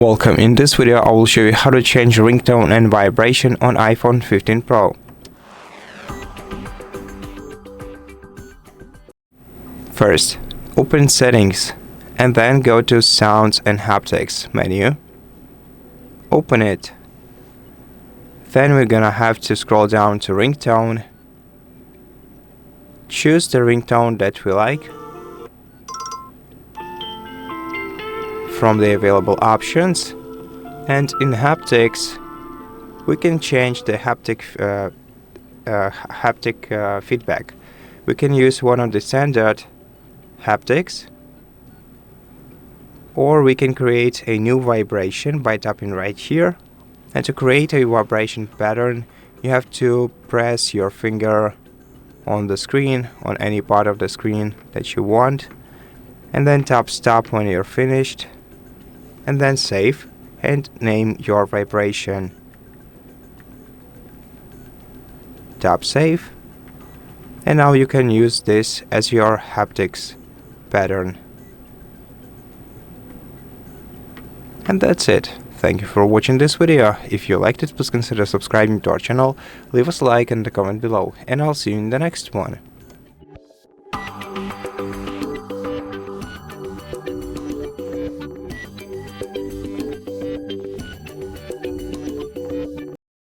Welcome. In this video I will show you how to change ringtone and vibration on iPhone 15 Pro. First, open Settings and then go to Sounds and Haptics menu. Open it. Then we're gonna have to scroll down to Ringtone. Choose the ringtone that we like from the available options, and in haptics we can change the haptic feedback. We can use one of the standard haptics, or we can create a new vibration by tapping right here. And to create a vibration pattern, you have to press your finger on the screen, on any part of the screen that you want, and then tap stop when you're finished, and then save and name your vibration. Tap save, and now you can use this as your haptics pattern. And that's it. Thank you for watching this video. If you liked it, please consider subscribing to our channel, leave us a like and a comment below, and I'll see you in the next one.